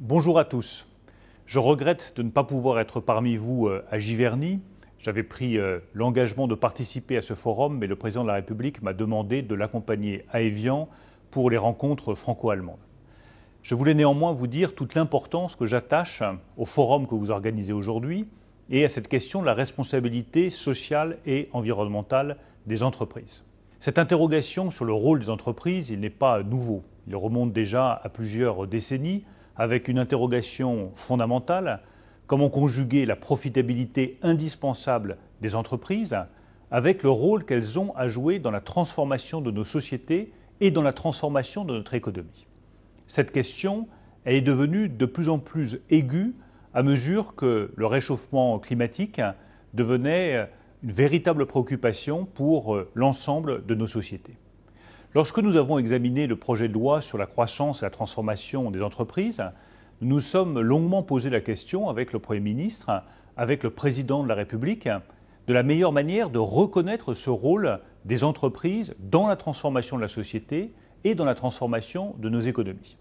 Bonjour à tous. Je regrette de ne pas pouvoir être parmi vous à Giverny. J'avais pris l'engagement de participer à ce forum, mais le président de la République m'a demandé de l'accompagner à Évian pour les rencontres franco-allemandes. Je voulais néanmoins vous dire toute l'importance que j'attache au forum que vous organisez aujourd'hui et à cette question de la responsabilité sociale et environnementale des entreprises. Cette interrogation sur le rôle des entreprises, il n'est pas nouveau. Il remonte déjà à plusieurs décennies, avec une interrogation fondamentale, comment conjuguer la profitabilité indispensable des entreprises avec le rôle qu'elles ont à jouer dans la transformation de nos sociétés et dans la transformation de notre économie. Cette question, elle est devenue de plus en plus aiguë à mesure que le réchauffement climatique devenait une véritable préoccupation pour l'ensemble de nos sociétés. Lorsque nous avons examiné le projet de loi sur la croissance et la transformation des entreprises, nous nous sommes longuement posé la question avec le Premier ministre, avec le Président de la République, de la meilleure manière de reconnaître ce rôle des entreprises dans la transformation de la société et dans la transformation de nos économies.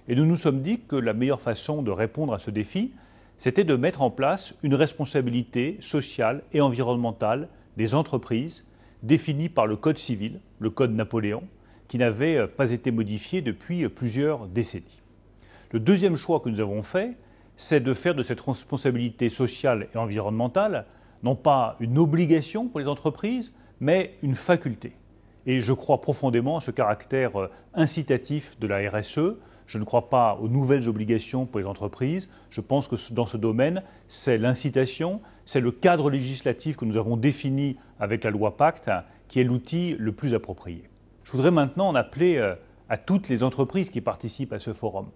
Et nous nous sommes dit que la meilleure façon de répondre à ce défi, c'était de mettre en place une responsabilité sociale et environnementale des entreprises définie par le Code civil, le Code Napoléon, qui n'avait pas été modifié depuis plusieurs décennies. Le deuxième choix que nous avons fait, c'est de faire de cette responsabilité sociale et environnementale non pas une obligation pour les entreprises, mais une faculté. Et je crois profondément à ce caractère incitatif de la RSE. Je ne crois pas aux nouvelles obligations pour les entreprises. Je pense que dans ce domaine, c'est l'incitation, c'est le cadre législatif que nous avons défini avec la loi Pacte qui est l'outil le plus approprié. Je voudrais maintenant en appeler à toutes les entreprises qui participent à ce forum.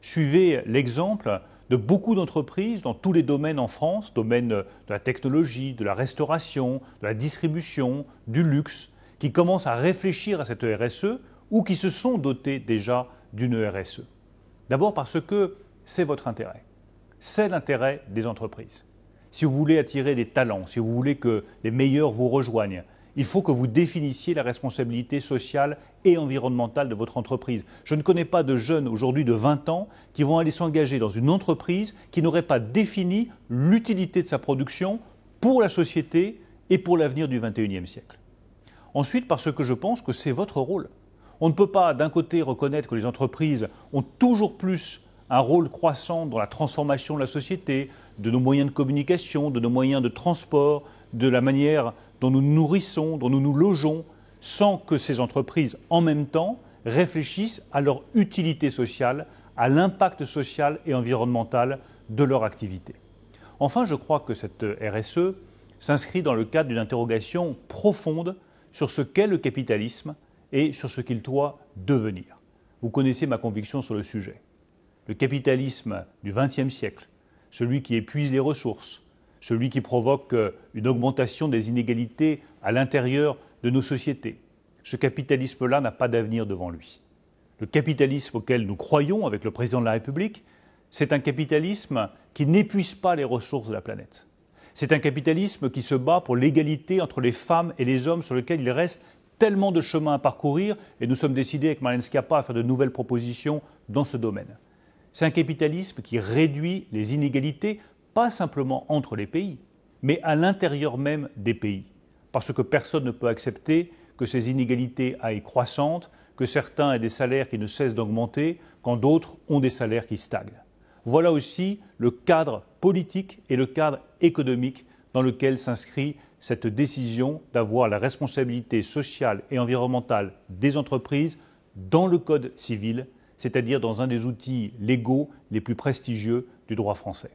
Suivez l'exemple de beaucoup d'entreprises dans tous les domaines en France, domaine de la technologie, de la restauration, de la distribution, du luxe, qui commencent à réfléchir à cette RSE ou qui se sont dotées déjà d'une RSE. D'abord parce que c'est votre intérêt. C'est l'intérêt des entreprises. Si vous voulez attirer des talents, si vous voulez que les meilleurs vous rejoignent, il faut que vous définissiez la responsabilité sociale et environnementale de votre entreprise. Je ne connais pas de jeunes aujourd'hui de 20 ans qui vont aller s'engager dans une entreprise qui n'aurait pas défini l'utilité de sa production pour la société et pour l'avenir du XXIe siècle. Ensuite, parce que je pense que c'est votre rôle. On ne peut pas, d'un côté, reconnaître que les entreprises ont toujours plus un rôle croissant dans la transformation de la société, de nos moyens de communication, de nos moyens de transport, de la manière dont nous nous nourrissons, dont nous nous logeons, sans que ces entreprises, en même temps, réfléchissent à leur utilité sociale, à l'impact social et environnemental de leur activité. Enfin, je crois que cette RSE s'inscrit dans le cadre d'une interrogation profonde sur ce qu'est le capitalisme et sur ce qu'il doit devenir. Vous connaissez ma conviction sur le sujet. Le capitalisme du XXe siècle, celui qui épuise les ressources, celui qui provoque une augmentation des inégalités à l'intérieur de nos sociétés, ce capitalisme-là n'a pas d'avenir devant lui. Le capitalisme auquel nous croyons avec le président de la République, c'est un capitalisme qui n'épuise pas les ressources de la planète. C'est un capitalisme qui se bat pour l'égalité entre les femmes et les hommes sur lequel il reste tellement de chemin à parcourir et nous sommes décidés avec Marlène Schiappa à faire de nouvelles propositions dans ce domaine. C'est un capitalisme qui réduit les inégalités, pas simplement entre les pays, mais à l'intérieur même des pays. Parce que personne ne peut accepter que ces inégalités aillent croissantes, que certains aient des salaires qui ne cessent d'augmenter, quand d'autres ont des salaires qui stagnent. Voilà aussi le cadre politique et le cadre économique dans lequel s'inscrit cette décision d'avoir la responsabilité sociale et environnementale des entreprises dans le Code civil, c'est-à-dire dans un des outils légaux les plus prestigieux du droit français.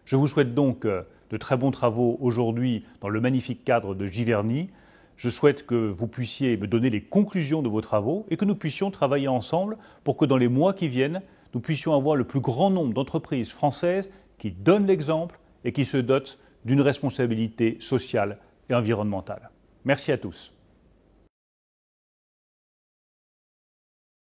Je vous souhaite donc de très bons travaux aujourd'hui dans le magnifique cadre de Giverny. Je souhaite que vous puissiez me donner les conclusions de vos travaux et que nous puissions travailler ensemble pour que dans les mois qui viennent, nous puissions avoir le plus grand nombre d'entreprises françaises qui donnent l'exemple et qui se dotent d'une responsabilité sociale et environnementale. Merci à tous.